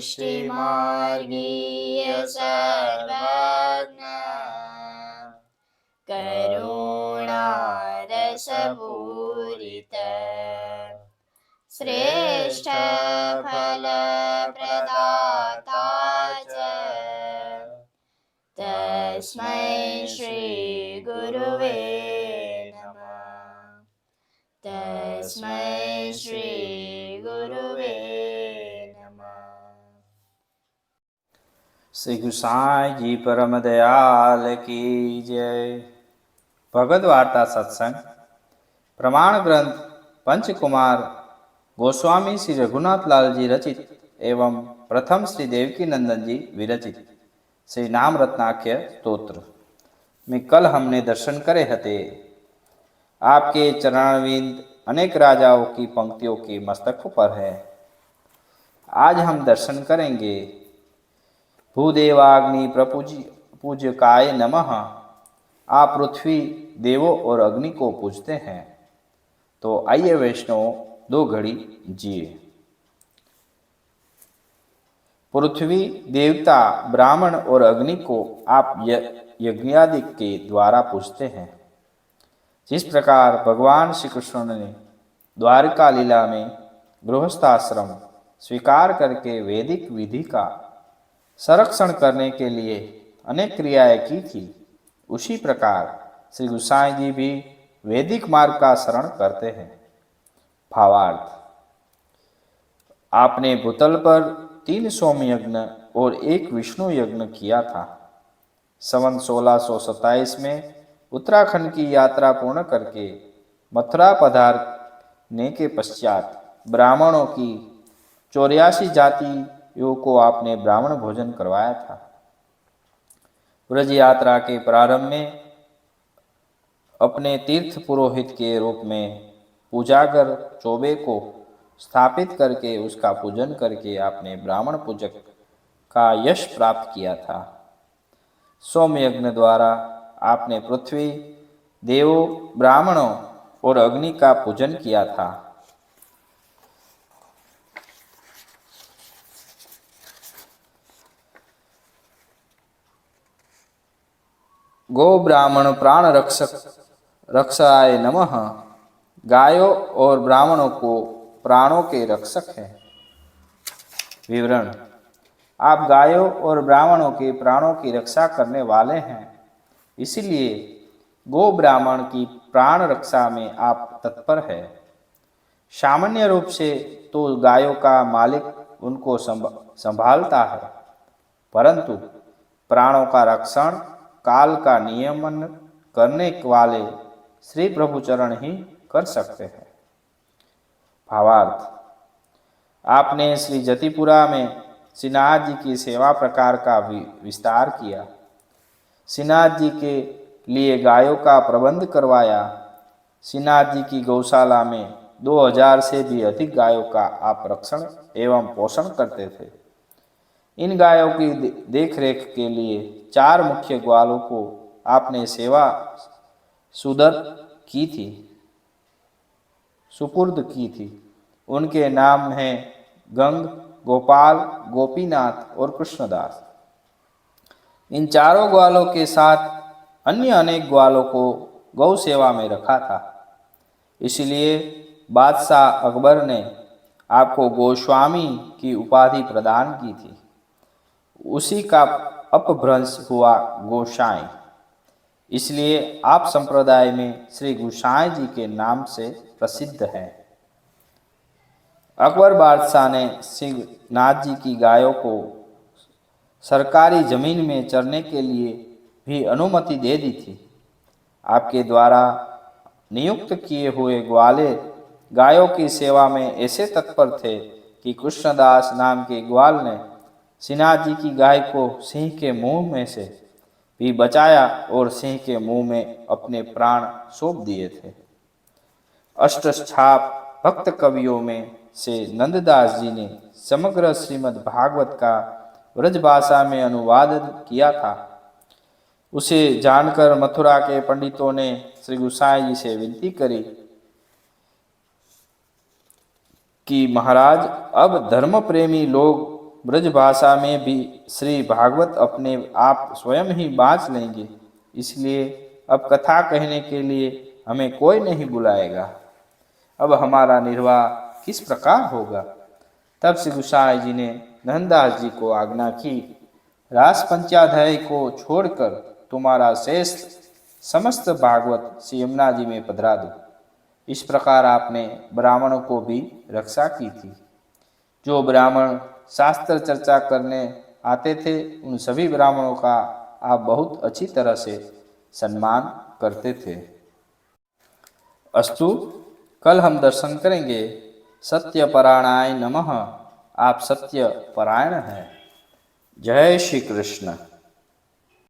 पुष्टिमार्गीय सर्वज्ञ करुणारसपूरित श्रेष्ठ फलप्रदाता च तस्मै श्री गुरुवे नमः। तस्मै श्री गुरुवे नमः। श्री गोसाई जी परम दयाल की जय। भगवद वार्ता सत्संग प्रमाण ग्रंथ पंचकुमार गोस्वामी श्री रघुनाथ लाल जी रचित एवं प्रथम श्री देवकी नंदन जी विरचित श्री नाम रत्नाख्य स्तोत्र में कल हमने दर्शन करे हते। आपके चरणारविंद अनेक राजाओं की पंक्तियों के मस्तक पर है। आज हम दर्शन करेंगे भूदेवाग्नि प्रपूज्यकाय नमः। आप पृथ्वी देवों और अग्नि को पूजते हैं, तो आइए वैष्णव 2 घड़ी जिए। पृथ्वी देवता ब्राह्मण और अग्नि को आप यज्ञादि के द्वारा पूजते हैं। जिस प्रकार भगवान श्री कृष्ण ने द्वारका लीला में गृहस्थाश्रम स्वीकार करके वैदिक विधि का संरक्षण करने के लिए अनेक क्रियाएं की थी, उसी प्रकार श्री गोसाई जी भी वैदिक मार्ग का शरण करते हैं। भावार्थ, आपने भूतल पर 3 सोम यज्ञ और 1 विष्णु यज्ञ किया था। संवत 1627 में उत्तराखंड की यात्रा पूर्ण करके मथुरा पधारने के पश्चात ब्राह्मणों की 84 जातियों को आपने ब्राह्मण भोजन करवाया था। व्रज यात्रा के प्रारंभ में अपने तीर्थ पुरोहित के रूप में पूजागर चौबे को स्थापित करके उसका पूजन करके आपने ब्राह्मण पूजक का यश प्राप्त किया था। सोम यज्ञ द्वारा आपने पृथ्वी देवों ब्राह्मणों और अग्नि का पूजन किया था। गो ब्राह्मण प्राण रक्षाय नमः। गायों और ब्राह्मणों को प्राणों के रक्षक हैं। विवरण, आप गायों और ब्राह्मणों के प्राणों की रक्षा करने वाले हैं, इसलिए गो ब्राह्मण की प्राण रक्षा में आप तत्पर है। सामान्य रूप से तो गायों का मालिक उनको संभालता है, परंतु प्राणों का रक्षण काल का नियमन करने वाले श्री प्रभु चरण ही कर सकते हैं। भावार्थ, आपने श्री जतिपुरा में श्रीनाथ जी की सेवा प्रकार का विस्तार किया। श्रीनाथ जी के लिए गायों का प्रबंध करवाया। श्रीनाथ जी की गौशाला में 2000 से भी अधिक गायों का आप रक्षण एवं पोषण करते थे। इन गायों की देखरेख के लिए 4 मुख्य ग्वालों को आपने सेवा सुपुर्द की थी। उनके नाम हैं गंग, गोपाल, गोपीनाथ और कृष्णदास। इन 4 ग्वालों के साथ अन्य अनेक ग्वालों को गौ सेवा में रखा था। इसलिए बादशाह अकबर ने आपको गोस्वामी की उपाधि प्रदान की थी। उसी का अपभ्रंश हुआ गोसाई। इसलिए आप संप्रदाय में श्री गोसाई जी के नाम से प्रसिद्ध है। अकबर बादशाह ने श्री नाथ जी की गायों को सरकारी जमीन में चरने के लिए भी अनुमति दे दी थी। आपके द्वारा नियुक्त किए हुए ग्वाले गायों की सेवा में ऐसे तत्पर थे कि कृष्णदास नाम के ग्वाल ने श्रीनाथ जी की गाय को सिंह के मुंह में से भी बचाया और सिंह के मुंह में अपने प्राण सौंप दिए थे। अष्टछाप भक्त कवियों में से नंददास जी ने समग्र श्रीमद् भागवत का व्रज भाषा में अनुवाद किया था। उसे जानकर मथुरा के पंडितों ने श्री गोसाई जी से विनती करी कि महाराज, अब धर्म प्रेमी लोग ब्रज भाषा में भी श्री भागवत अपने आप स्वयं ही बाँच लेंगे, इसलिए अब कथा कहने के लिए हमें कोई नहीं बुलाएगा। अब हमारा निर्वाह किस प्रकार होगा? तब श्री गोसाई जी ने धनदास जी को आज्ञा की, रास पंचाध्याय को छोड़कर तुम्हारा शेष समस्त भागवत श्री यमुना जी में पधरा दो। इस प्रकार आपने ब्राह्मणों को भी रक्षा की थी। जो ब्राह्मण शास्त्र चर्चा करने आते थे, उन सभी ब्राह्मणों का आप बहुत अच्छी तरह से सम्मान करते थे। अस्तु, कल हम दर्शन करेंगे सत्यपरायणाय नमः। आप सत्य परायण हैं। जय श्री कृष्ण।